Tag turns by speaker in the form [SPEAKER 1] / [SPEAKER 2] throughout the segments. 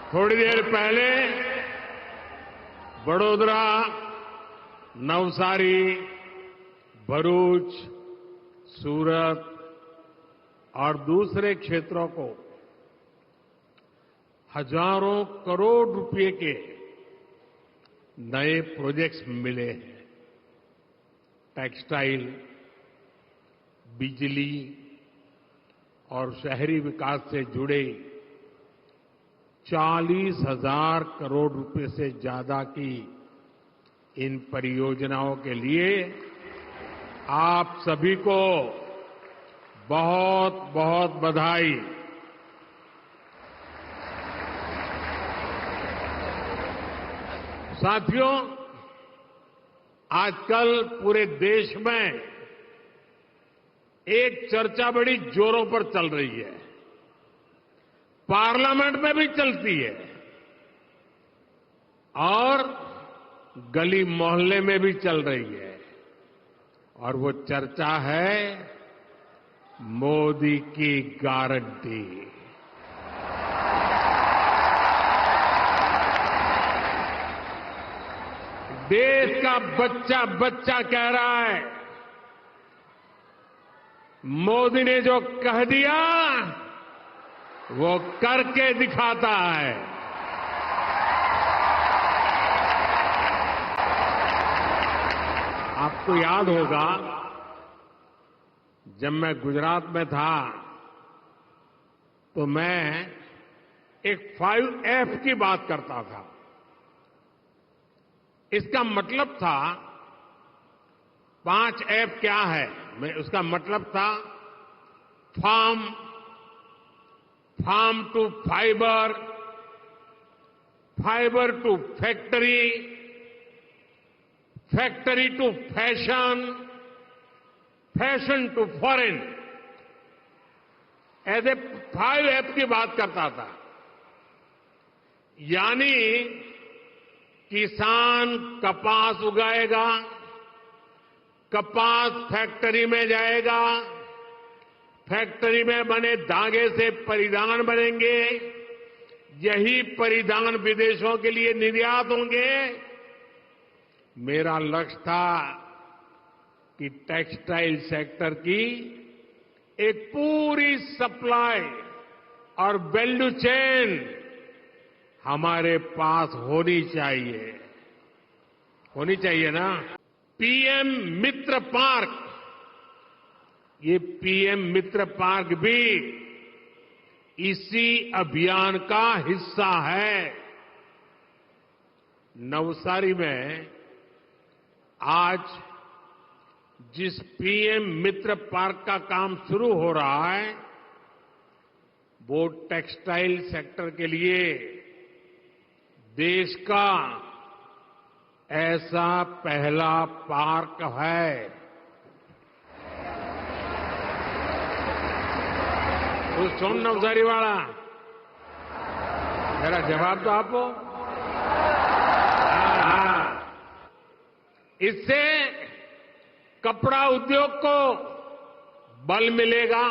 [SPEAKER 1] थोड़ी देर पहले वडोदरा, नवसारी, भरूच, सूरत और दूसरे क्षेत्रों को हजारों करोड़ रुपए के नए प्रोजेक्ट्स मिले हैं। टेक्सटाइल, बिजली और शहरी विकास से जुड़े 40,000 करोड़ रुपए से ज्यादा की इन परियोजनाओं के लिए आप सभी को बहुत बहुत बधाई। साथियों, आजकल पूरे देश में एक चर्चा बड़ी जोरों पर चल रही है, पार्लियामेंट में भी चलती है और गली मोहल्ले में भी चल रही है, और वो चर्चा है मोदी की गारंटी। देश का बच्चा बच्चा कह रहा है, मोदी ने जो कह दिया वो करके दिखाता है। आपको याद होगा, जब मैं गुजरात में था तो मैं एक 5F की बात करता था। इसका मतलब था 5F क्या है, उसका मतलब था farm to fibre, fibre to factory, factory to fashion, fashion to foreign. ऐसे 5F की बात करता था। यानी किसान कपास उगाएगा, कपास फैक्ट्री में जाएगा, फैक्ट्री में बने धागे से परिधान बनेंगे, यही परिधान विदेशों के लिए निर्यात होंगे। मेरा लक्ष्य था कि टेक्सटाइल सेक्टर की एक पूरी सप्लाई और वैल्यू चेन हमारे पास होनी चाहिए ना। पीएम मित्र पार्क, ये पीएम मित्र पार्क भी इसी अभियान का हिस्सा है। नवसारी में आज जिस पीएम मित्र पार्क का काम शुरू हो रहा है, वो टेक्सटाइल सेक्टर के लिए देश का ऐसा पहला पार्क है। तो सुन नवसारी वाला, मेरा जवाब तो आपको। इससे कपड़ा उद्योग को बल मिलेगा,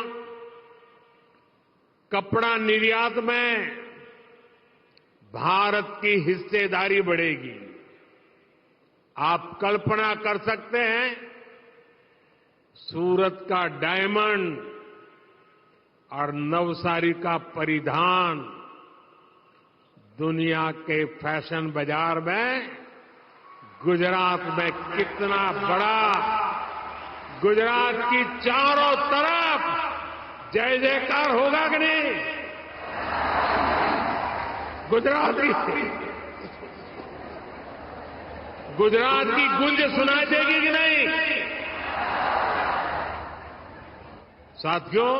[SPEAKER 1] कपड़ा निर्यात में भारत की हिस्सेदारी बढ़ेगी। आप कल्पना कर सकते हैं, सूरत का डायमंड और नवसारी का परिधान दुनिया के फैशन बाजार में गुजरात में कितना बड़ा, गुजरात की चारों तरफ जय जयकार होगा कि नहीं? गुजरात की गूंज सुनाई देगी कि नहीं? साथियों,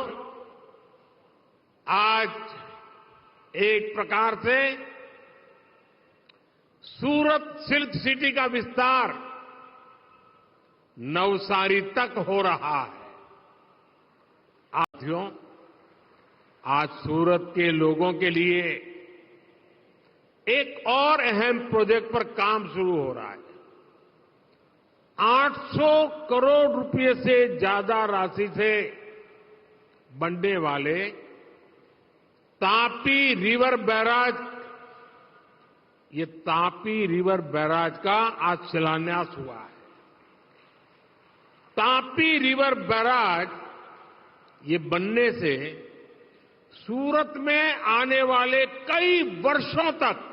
[SPEAKER 1] आज एक प्रकार से सूरत सिल्क सिटी का विस्तार नवसारी तक हो रहा है। साथियों, आज सूरत के लोगों के लिए एक और अहम प्रोजेक्ट पर काम शुरू हो रहा है। 800 करोड़ रुपए से ज्यादा राशि से बनने वाले तापी रिवर बैराज ये तापी रिवर बैराज का आज शिलान्यास हुआ है। तापी रिवर बैराज ये बनने से सूरत में आने वाले कई वर्षों तक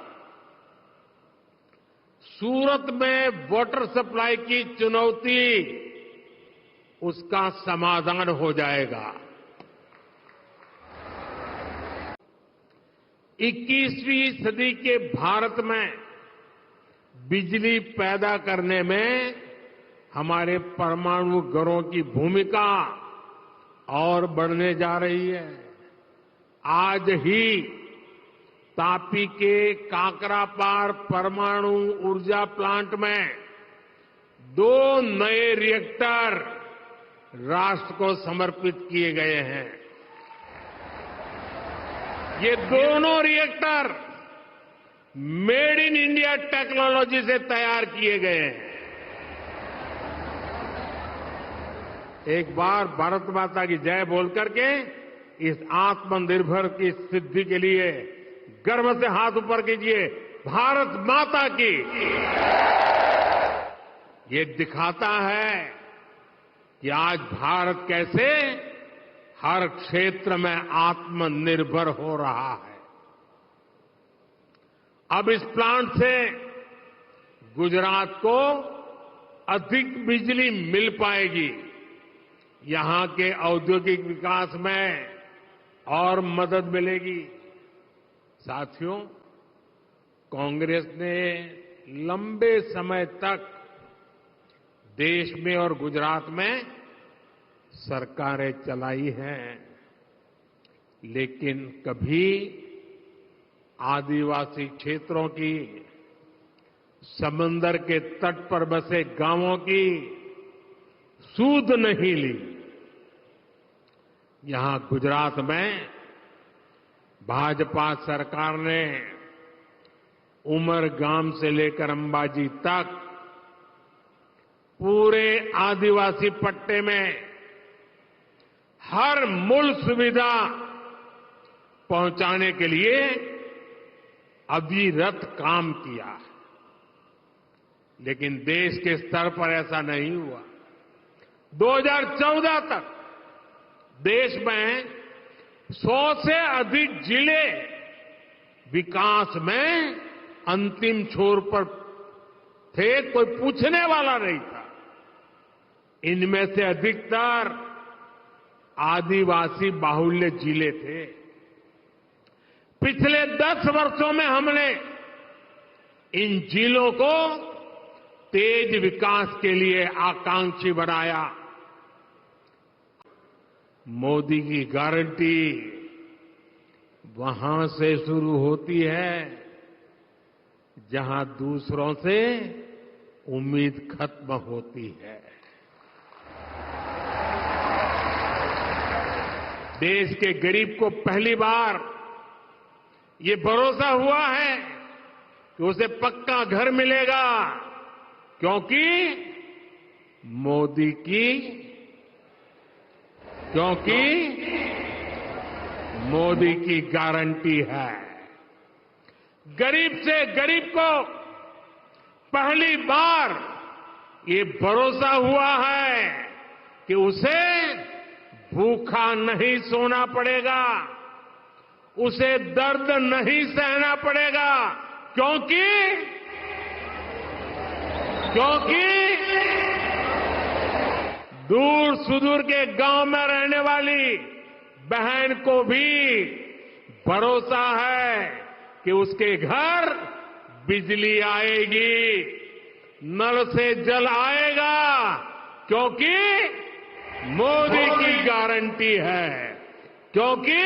[SPEAKER 1] सूरत में वाटर सप्लाई की चुनौती उसका समाधान हो जाएगा। 21वीं सदी के भारत में बिजली पैदा करने में हमारे परमाणु घरों की भूमिका और बढ़ने जा रही है। आज ही तापी के काकरापार परमाणु ऊर्जा प्लांट में 2 नए रिएक्टर राष्ट्र को समर्पित किए गए हैं। ये दोनों reactor made in India technology से तैयार किए गए हैं। एक बार भारत माता की जय बोल करके इस आत्मनिर्भर की सिद्धि के लिए गर्व से हाथ ऊपर कीजिए, भारत माता की। ये दिखाता है कि आज भारत कैसे हर क्षेत्र में आत्मनिर्भर हो रहा है। अब इस प्लांट से गुजरात को अधिक बिजली मिल पाएगी। यहां के औद्योगिक विकास में और मदद मिलेगी। साथियों, कांग्रेस ने लंबे समय तक देश में और गुजरात में सरकारें चलाई हैं, लेकिन कभी आदिवासी क्षेत्रों की, समंदर के तट पर बसे गांवों की सूध नहीं ली। यहां गुजरात में भाजपा सरकार ने उमरगाम से लेकर अंबाजी तक पूरे आदिवासी पट्टे में हर मूल सुविधा पहुंचाने के लिए अविरत काम किया। लेकिन देश के स्तर पर ऐसा नहीं हुआ। 2014 तक देश में 100 से अधिक जिले विकास में अंतिम छोर पर थे, कोई पूछने वाला नहीं था। इनमें से अधिकतर आदिवासी बाहुल्य जिले थे। पिछले 10 वर्षों में हमने इन जिलों को तेज विकास के लिए आकांक्षी बनाया। मोदी की गारंटी वहां से शुरू होती है जहां दूसरों से उम्मीद खत्म होती है। देश के गरीब को पहली बार ये भरोसा हुआ है कि उसे पक्का घर मिलेगा, क्योंकि मोदी की गारंटी है। गरीब से गरीब को पहली बार ये भरोसा हुआ है कि उसे भूखा नहीं सोना पड़ेगा, उसे दर्द नहीं सहना पड़ेगा, क्योंकि दूर सुदूर के गांव में रहने वाली बहन को भी भरोसा है कि उसके घर बिजली आएगी, नल से जल आएगा, क्योंकि मोदी की गारंटी है, क्योंकि